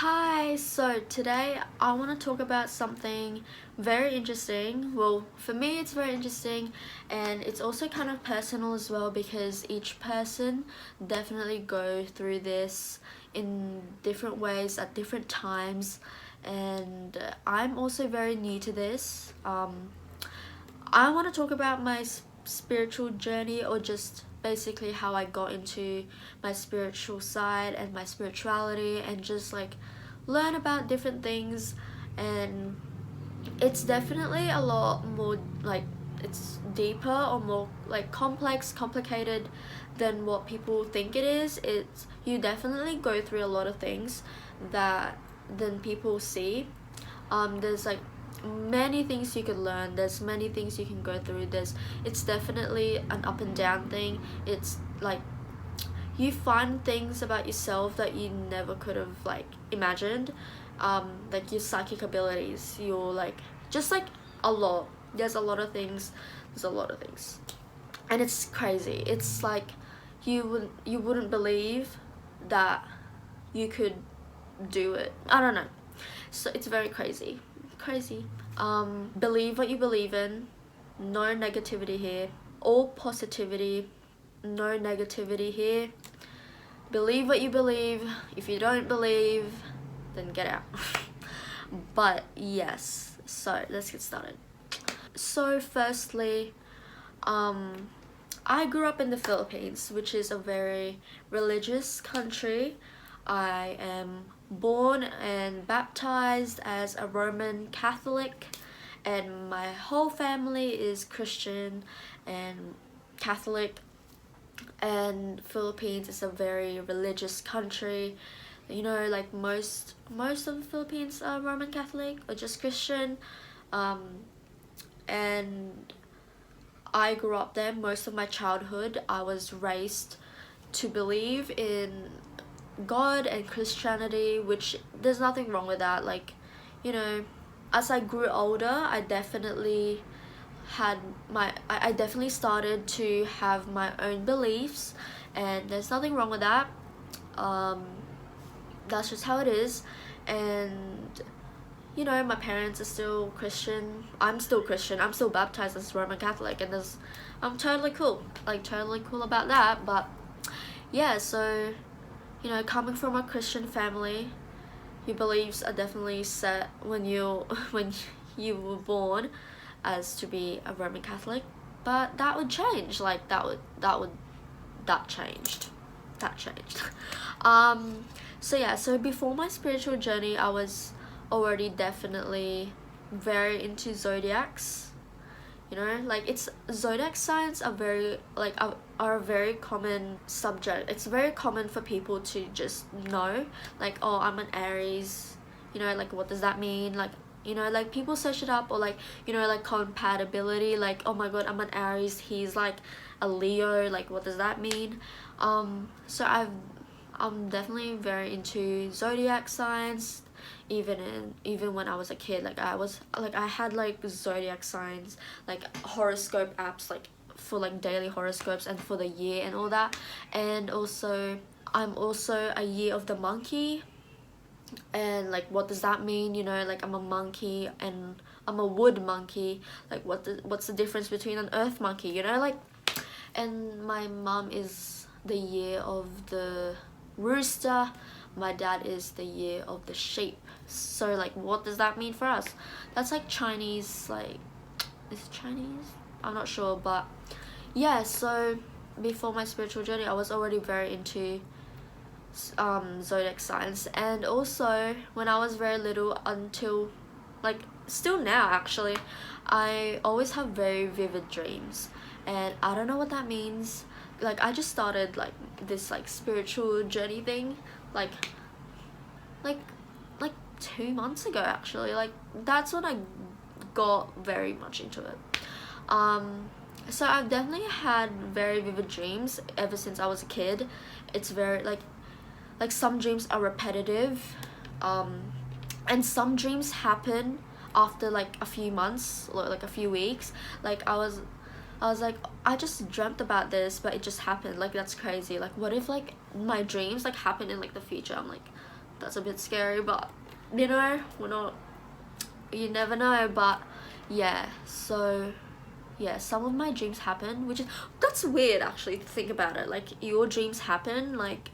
Hi, so today I want to talk about something very interesting. Well, for me it's very interesting, and it's also kind of personal as well because each person definitely go through this in different ways at different times, and I'm also very new to this. I want to talk about my spiritual journey, or just basically how I got into my spiritual side and my spirituality, and just like learn about different things. And it's definitely a lot more like, it's deeper or more like complicated than what people think it is. It's, you definitely go through a lot of things that than people see. There's like many things you could learn, there's many things you can go through. It's definitely an up and down thing. It's like you find things about yourself that you never could have like imagined, like your psychic abilities, your like just like a lot. There's a lot of things, and it's crazy. It's like you wouldn't believe that you could do it. I don't know, so it's very crazy. Believe what you believe in. No negativity here, all positivity. No negativity here. Believe what you believe. If you don't believe, then get out. But yes, so let's get started. So firstly, I grew up in the Philippines, which is a very religious country. I am born and baptized as a Roman Catholic, and my whole family is Christian and Catholic. And Philippines is a very religious country. You know, like most of the Philippines are Roman Catholic or just Christian. And I grew up there most of my childhood. I was raised to believe in God and Christianity, which there's nothing wrong with that. Like, you know, as I grew older, I definitely started to have my own beliefs, and there's nothing wrong with that. Um, that's just how it is. And you know, my parents are still Christian. I'm still Christian. I'm still baptized as Roman Catholic, and I'm totally cool. Like totally cool about that. But yeah, so you know, coming from a Christian family, your beliefs are definitely set when you when you were born as to be a Roman Catholic. But that would change. Like that changed. That changed. So yeah, so before my spiritual journey, I was already definitely very into zodiacs. You know, like it's zodiac signs are very like are a very common subject. It's very common for people to just know, like, oh, I'm an Aries. You know, like what does that mean? Like, you know, like people search it up, or like, you know, like compatibility, like, oh my god, I'm an Aries, he's like a Leo, like what does that mean? So I'm definitely very into zodiac signs. Even when I was a kid, like I had like zodiac signs, like horoscope apps, like for like daily horoscopes and for the year and all that. And also I'm also a year of the monkey. And like what does that mean? You know, like I'm a monkey and I'm a wood monkey. Like what's the difference between an earth monkey, you know? Like, and my mom is the year of the rooster, my dad is the year of the sheep. So like what does that mean for us? That's like Chinese, like, is it Chinese? I'm not sure. But yeah, so before my spiritual journey, I was already very into zodiac signs. And also when I was very little, until like still now actually, I always have very vivid dreams, and I don't know what that means. Like I just started like this like spiritual journey thing like like like 2 months ago actually. Like that's when I got very much into it. So I've definitely had very vivid dreams ever since I was a kid. It's very like some dreams are repetitive, and some dreams happen after like a few months or like a few weeks. Like I was like, I just dreamt about this, but it just happened. Like that's crazy. Like what if like my dreams like happen in like the future? I'm like, that's a bit scary, but you know, you never know. But yeah, so yeah, some of my dreams happen, which is, that's weird actually to think about it, like your dreams happen, like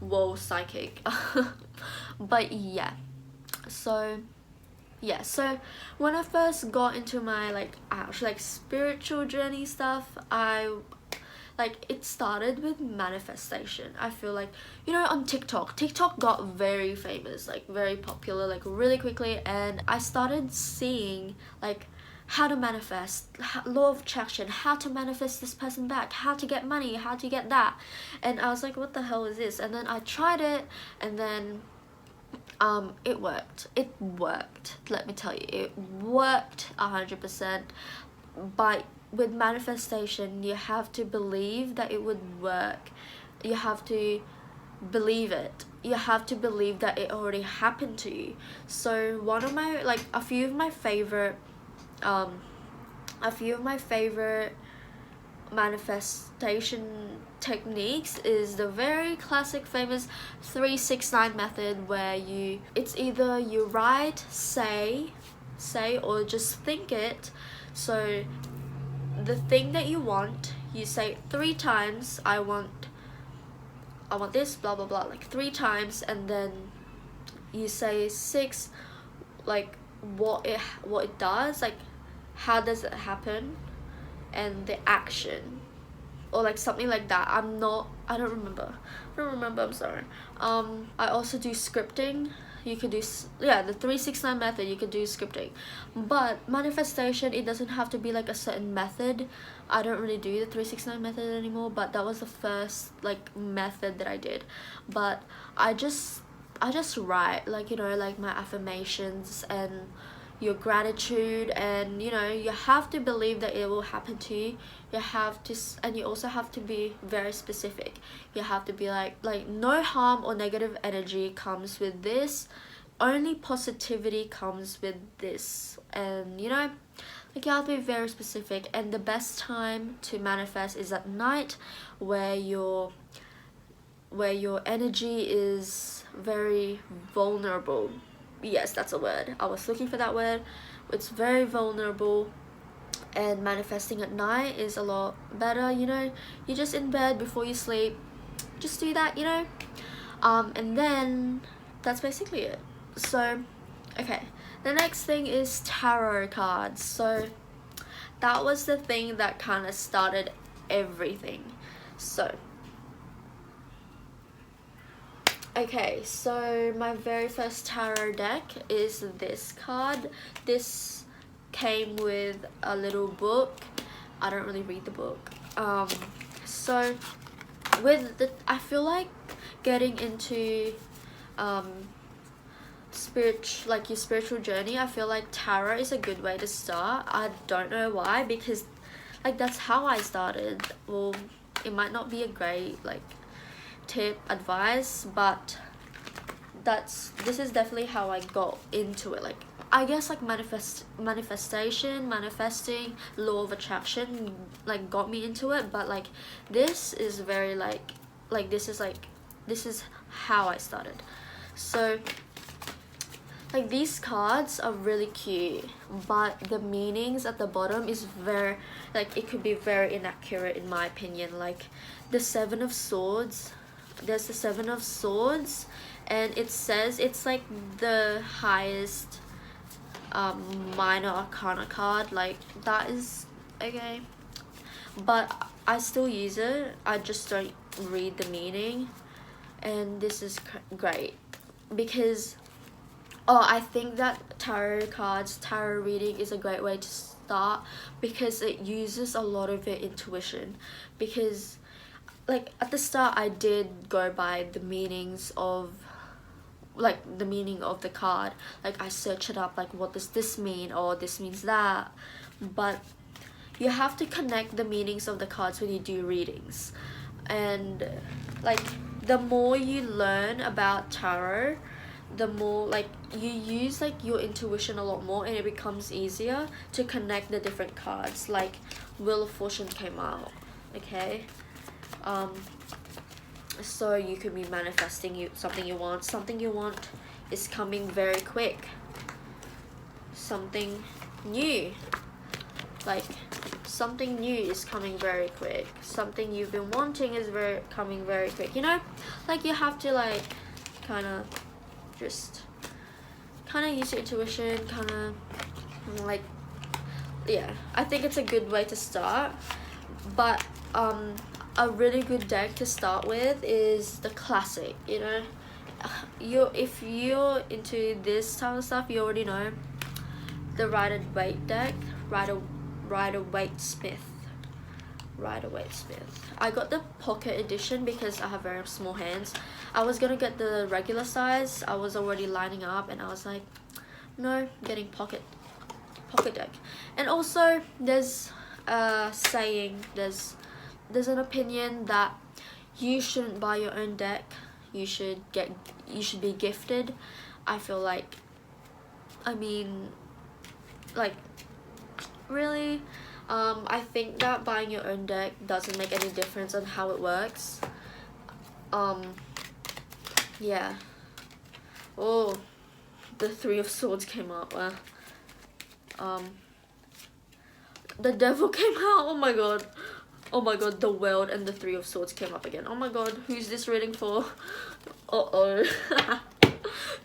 whoa, psychic. But yeah, so yeah, so when I first got into my like actually like spiritual journey stuff, it started with manifestation. I feel like, you know, on TikTok got very famous, like very popular, like really quickly, and I started seeing like how to manifest, law of attraction, how to manifest this person back, how to get money, how to get that. And I was like, what the hell is this? And then I tried it, and then it worked. Let me tell you, it worked 100%. But with manifestation, you have to believe that it would work. You have to believe it. You have to believe that it already happened to you. So one of my, like, a few of my favorite manifestation techniques is the very classic famous 369 method, where it's either you write, say or just think it. So the thing that you want, you say 3 times, I want this, blah blah blah, like 3 times, and then you say 6, like what it does, like how does it happen, and the action, or like something like that. I don't remember, I'm sorry. I also do scripting. You could do, yeah, the 369 method, you could do scripting. But manifestation, it doesn't have to be like a certain method. I don't really do the 369 method anymore, but that was the first like method that I did. But I just write, like, you know, like my affirmations and your gratitude, and you know, you have to believe that it will happen to you. You have to, and you also have to be very specific. You have to be like no harm or negative energy comes with this, only positivity comes with this. And you know, like, you have to be very specific. And the best time to manifest is at night, where your energy is very vulnerable. Yes, that's a word, I was looking for that word. It's very vulnerable, and manifesting at night is a lot better. You know, you're just in bed before you sleep, just do that, you know. And then that's basically it. So okay, the next thing is tarot cards. So that was the thing that kind of started everything. So okay, so my very first tarot deck is this card. This came with a little book. I don't really read the book. So with the, I feel like getting into your spiritual journey, I feel like tarot is a good way to start. I don't know why, because like that's how I started. Well, it might not be a great like tip, advice, but this is definitely how I got into it. Like, I guess like manifesting, law of attraction like got me into it, but like this is very this is how I started. So like these cards are really cute, but the meanings at the bottom is very, like, it could be very inaccurate in my opinion. Like the 7 of Swords, there's the 7 of Swords, and it says it's like the highest minor arcana card. Like, that is okay, but I still use it. I just don't read the meaning. And this is great because I think that tarot reading is a great way to start, because it uses a lot of your intuition. Because like at the start I did go by the meanings of the meaning of the card. Like I search it up, like what does this mean, or this means that. But you have to connect the meanings of the cards when you do readings. And like the more you learn about tarot, the more like you use like your intuition a lot more, and it becomes easier to connect the different cards. Like Wheel of Fortune came out, okay, so you could be manifesting something you want. Something you want is coming very quick. Something new, like something new is coming very quick. Something you've been wanting is coming very quick, you know? Like, you have to like kind of just use your intuition, kind of like, yeah, I think it's a good way to start. But a really good deck to start with is the classic, you know? If you're into this type of stuff, you already know the Rider-Waite deck. Rider-Waite-Smith. Rider-Waite-Smith. I got the pocket edition because I have very small hands. I was gonna get the regular size. I was already lining up and I was like, no, getting pocket deck. And also there's a saying, there's an opinion that you shouldn't buy your own deck. You should be gifted. I feel like, I mean, like, really, I think that buying your own deck doesn't make any difference on how it works. Yeah. Oh, the Three of Swords came up. The Devil came out. Oh my god. Oh my god, the World and the Three of Swords came up again. Oh my god, who's this reading for? Uh-oh.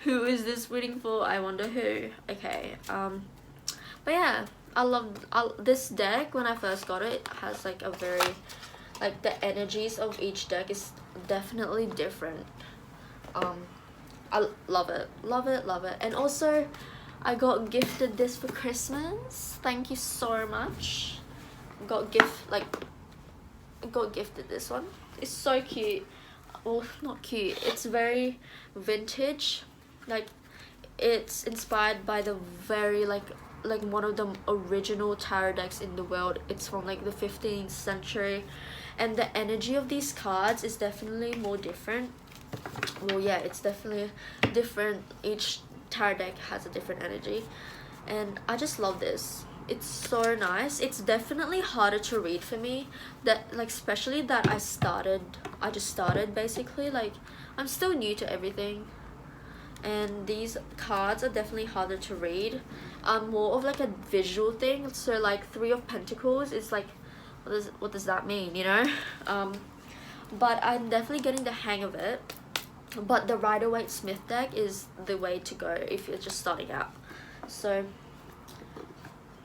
Who is this reading for? I wonder who. Okay, but yeah, I love this deck. When I first got it, it has like a very, like, the energies of each deck is definitely different. I love it. And also, I got gifted this for Christmas. Thank you so much. Got gifted this one. It's so cute. Well, not cute, it's very vintage. Like, it's inspired by the very like one of the original tarot decks in the world. It's from like the 15th century, and the energy of these cards is definitely more different. Well, yeah, it's definitely different. Each tarot deck has a different energy, and I just love this. It's so nice. It's definitely harder to read for me, that like, especially that I just started basically. Like, I'm still new to everything, and these cards are definitely harder to read. More of like a visual thing. So like Three of Pentacles is like, what does that mean, you know? But I'm definitely getting the hang of it. But the Rider-Waite-Smith deck is the way to go if you're just starting out. So,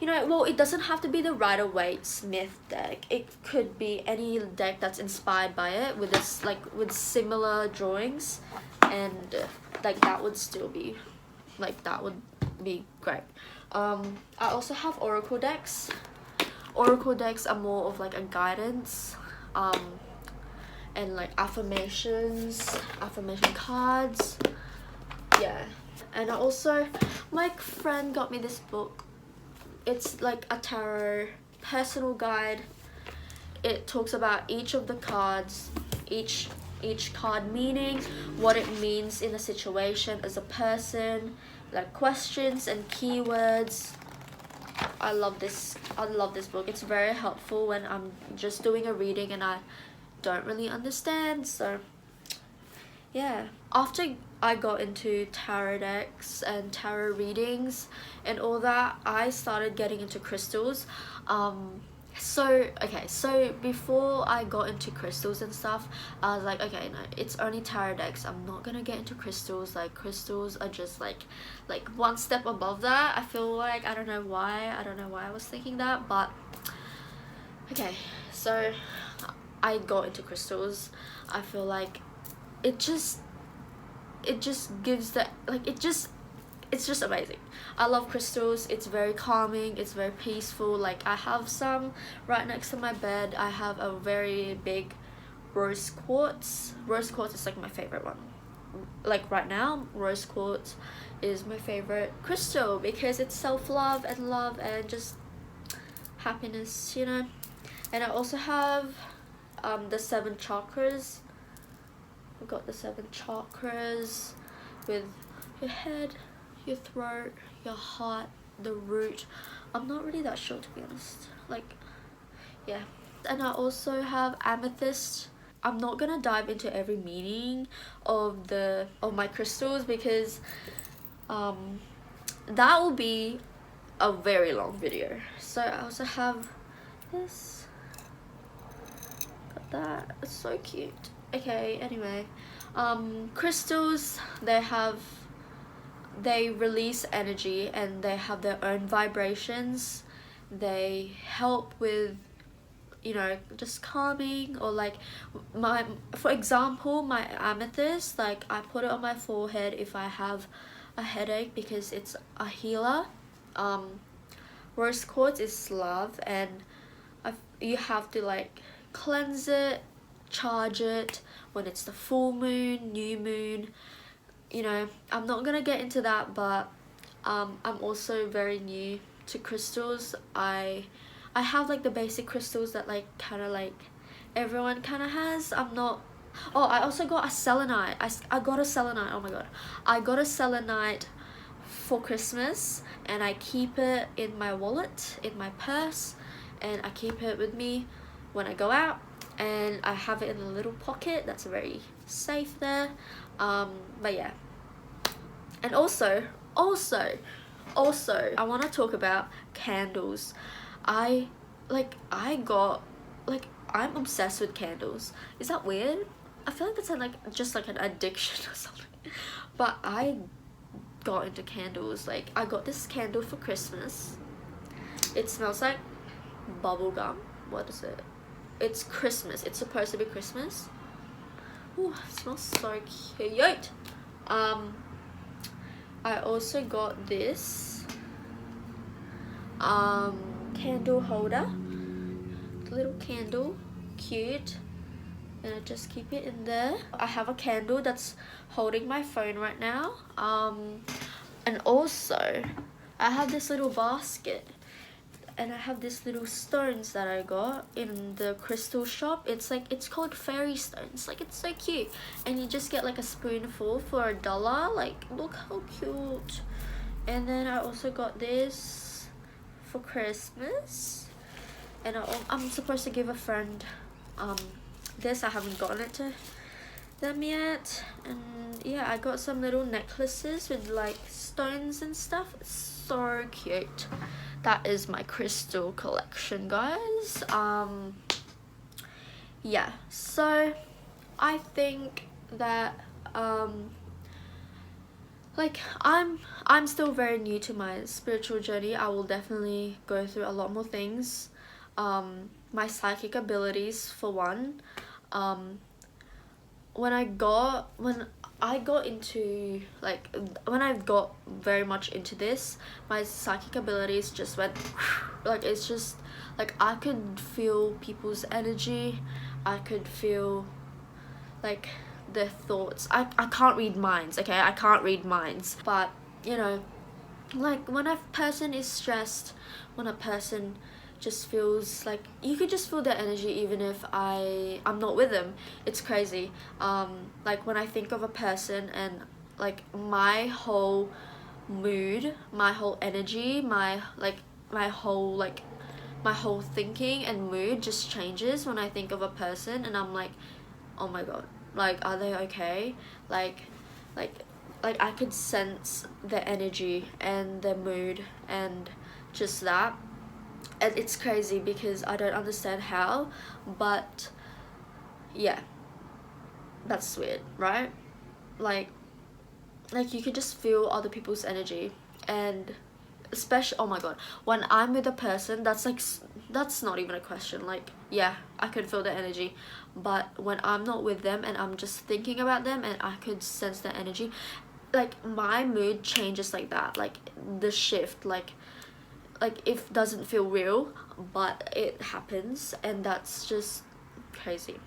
you know, well, it doesn't have to be the Rider-Waite-Smith deck. It could be any deck that's inspired by it with this, like, with similar drawings, and like that would still be, like, that would be great. I also have oracle decks. Oracle decks are more of like a guidance, and like affirmation cards. Yeah. And I also, my friend got me this book. It's like a tarot personal guide. It talks about each of the cards, each card meaning, what it means in a situation as a person, like questions and keywords. I love this book. It's very helpful when I'm just doing a reading and I don't really understand. So yeah, after I got into tarot decks and tarot readings and all that, I started getting into crystals. So before I got into crystals and stuff, I was like, okay, no, it's only tarot decks. I'm not gonna get into crystals. Like, crystals are just like one step above that. I feel like, I don't know why I was thinking that, but okay, so I got into crystals. I feel like it just gives that, like, it's just amazing. I love crystals. It's very calming, it's very peaceful. Like, I have some right next to my bed. I have a very big rose quartz. Rose quartz is like my favorite one. Like, right now, rose quartz is my favorite crystal because it's self-love and love and just happiness, you know. And I also have the 7 chakras. I've got the 7 chakras with your head, your throat, your heart, the root. I'm not really that sure, to be honest. Like, yeah. And I also have Amethyst. I'm not gonna dive into every meaning of my crystals, because that will be a very long video. So I also have this, got that, it's so cute. Okay, anyway, crystals, they release energy and they have their own vibrations. They help with, you know, just calming, or like for example, my amethyst, like I put it on my forehead if I have a headache, because it's a healer. Rose quartz is love, and you have to like cleanse it, charge it when it's the full moon, new moon. You know, I'm not gonna get into that, but I'm also very new to crystals. I have like the basic crystals that like kind of like everyone kind of has. I'm not. Oh, I also got a selenite. I got a selenite. Oh my god, I got a selenite for Christmas, and I keep it in my wallet, in my purse, and I keep it with me when I go out, and I have it in a little pocket that's very safe there. But yeah, and also I want to talk about candles. I'm obsessed with candles. Is that weird? I feel like it's just like an addiction or something. But I got into candles. Like, I got this candle for Christmas. It smells like bubble gum. What is it? It's Christmas. It's supposed to be Christmas. Ooh, it smells so cute. I also got this candle holder, little candle, cute, and I just keep it in there. I have a candle that's holding my phone right now, and also I have this little basket, and I have these little stones that I got in the crystal shop. It's called fairy stones. Like, it's so cute, and you just get like a spoonful for $1. Like, look how cute. And then I also got this for Christmas, and I'm supposed to give a friend this. I haven't gotten it to them yet. And yeah, I got some little necklaces with like stones and stuff. It's so cute. That is my crystal collection, guys. Yeah, so I think that like I'm still very new to my spiritual journey. I will definitely go through a lot more things. My psychic abilities, for one. When I got into like, when I got very much into this, my psychic abilities just went like, it's just like I could feel people's energy. I could feel like their thoughts. I can't read minds, okay? I can't read minds, but you know, like when a person is stressed, when a person just feels like, you could just feel their energy even if I'm not with them. It's crazy. Like when I think of a person, and like my whole mood, my whole energy, my whole thinking and mood just changes when I think of a person, and I'm like, oh my god, like, are they okay? Like I could sense their energy and their mood and just that. And it's crazy because I don't understand how, but yeah, that's weird, right? Like you could just feel other people's energy. And especially, oh my god, when I'm with a person, that's not even a question. Like, yeah, I could feel the energy, but when I'm not with them and I'm just thinking about them and I could sense their energy, like my mood changes like that. Like the shift, like it doesn't feel real, but it happens, and that's just crazy,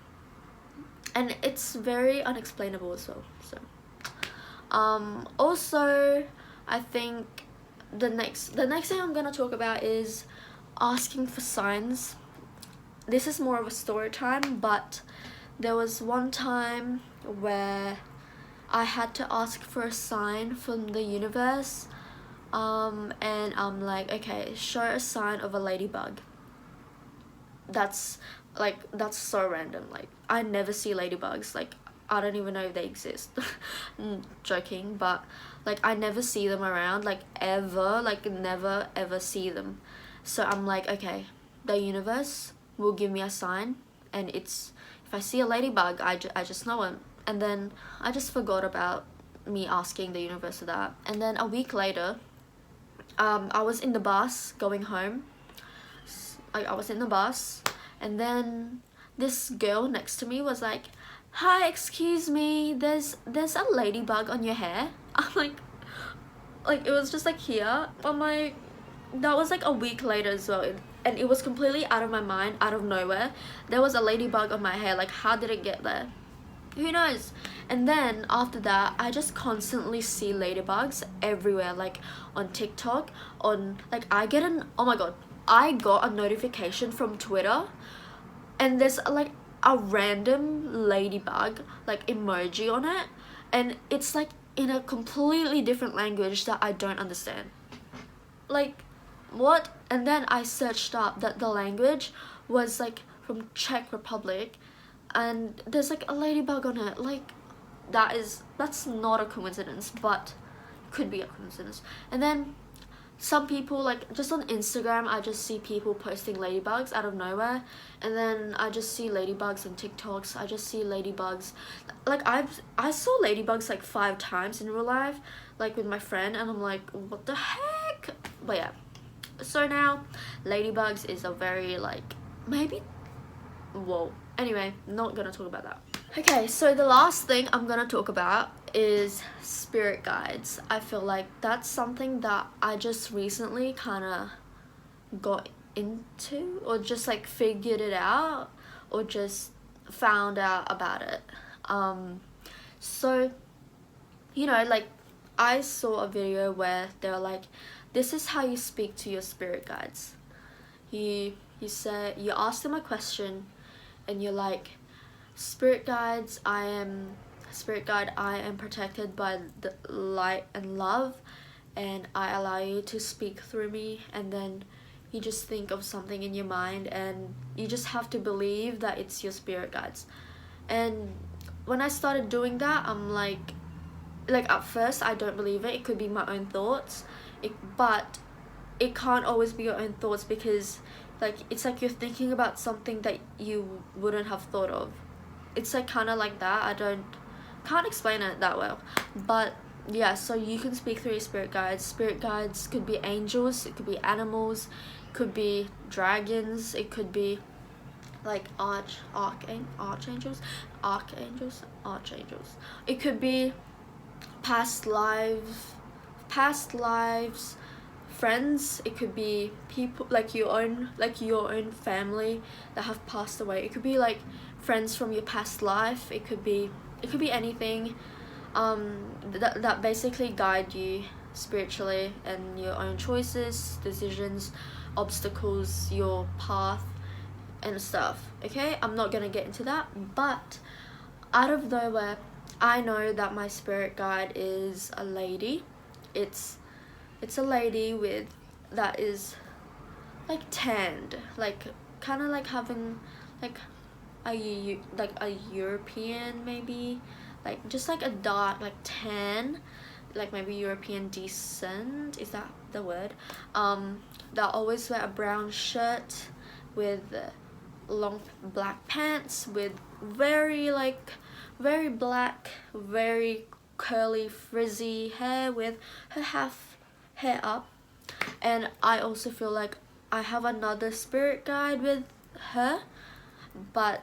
and it's very unexplainable as well. So also, I think the next thing I'm gonna talk about is asking for signs. This is more of a story time, but there was one time where I had to ask for a sign from the universe. And I'm like, okay, show a sign of a ladybug. That's Like, that's so random. Like, I never see ladybugs. Like, I don't even know if they exist. Joking, but like, I never see them around, like, ever. Like, never ever see them. So I'm like, okay, the universe will give me a sign, and it's, if I see a ladybug, I just know it. And then I just forgot about me asking the universe that. And then a week later, I was in the bus going home. I was in the bus, and then this girl next to me was like, "Hi, excuse me, there's a ladybug on your hair." I'm like, it was just like here. I'm like, that was like a week later as well, and it was completely out of my mind, out of nowhere. There was a ladybug on my hair. Like, how did it get there? Who knows? And then after that, I just constantly see ladybugs everywhere, like on TikTok, on, like, oh my god, I got a notification from Twitter, and there's like a random ladybug like emoji on it, and it's like in a completely different language that I don't understand. Like, what? And then I searched up that the language was like from Czech Republic, and there's like a ladybug on it. Like, that's not a coincidence, but could be a coincidence. And then some people, like, just on Instagram, I just see people posting ladybugs out of nowhere, and then I just see ladybugs on TikToks. I just see ladybugs, like, I saw ladybugs like 5 times in real life, like with my friend, and I'm like, what the heck? But yeah, so now ladybugs is a very, like, maybe, whoa, anyway, not gonna talk about that. Okay, so the last thing I'm gonna talk about is spirit guides. I feel like that's something that I just recently kind of got into, or just like figured it out, or just found out about it. So, you know, like, I saw a video where they were like, this is how you speak to your spirit guides. You ask them a question, and you're like, spirit guide, I am protected by the light and love, and I allow you to speak through me. And then you just think of something in your mind, and you just have to believe that it's your spirit guides. And when I started doing that, I'm like, at first I don't believe it. It could be my own thoughts, but it can't always be your own thoughts, because like, it's like you're thinking about something that you wouldn't have thought of. It's like kind of like that. Can't explain it that well, but yeah. So you can speak through your spirit guides. Spirit guides could be angels, it could be animals, it could be dragons, it could be like archangels. It could be past lives, friends. It could be people like your own family that have passed away. It could be like friends from your past life. It could be anything that basically guide you spiritually, and your own choices, decisions, obstacles, your path and stuff. Okay, I'm not gonna get into that, but out of nowhere, I know that my spirit guide is a lady. It's a lady that is like tanned, like kind of like having like a European, maybe, like just like a dark, like tan, like maybe European descent, is that the word? That always wear a brown shirt with long black pants, with very black, very curly frizzy hair, with her half hair up. And I also feel like I have another spirit guide with her, but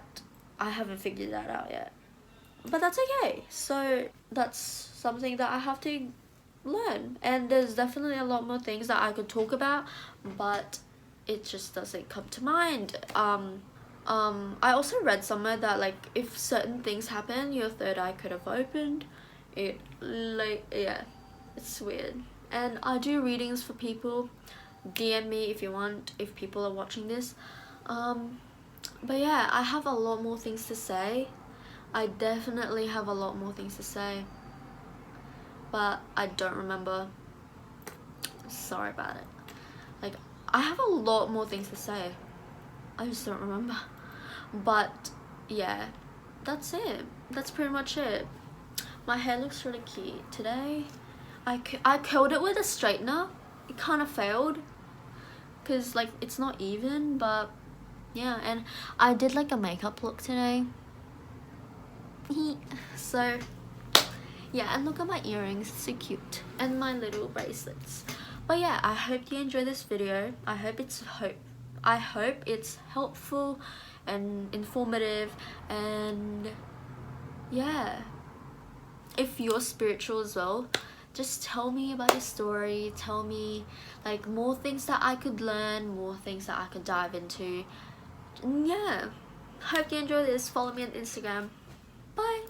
I haven't figured that out yet. But that's okay. So that's something that I have to learn, and there's definitely a lot more things that I could talk about, but it just doesn't come to mind. I also read somewhere that, like, if certain things happen, your third eye could have opened. Yeah, it's weird. And I do readings for people. DM me if you want, if people are watching this. But yeah, I have a lot more things to say. I definitely have a lot more things to say, but I don't remember. Sorry about it. Like, I have a lot more things to say, I just don't remember. But yeah, that's it. That's pretty much it. My hair looks really cute today. I curled it with a straightener. It kind of failed because like it's not even, but yeah. And I did like a makeup look today. So yeah, and look at my earrings, so cute, and my little bracelets. But yeah, I hope you enjoy this video. I hope it's helpful and informative. And yeah, if you're spiritual as well, just tell me about your story. Tell me like more things that I could learn, more things that I could dive into. And yeah, hope you enjoy this. Follow me on Instagram. Bye.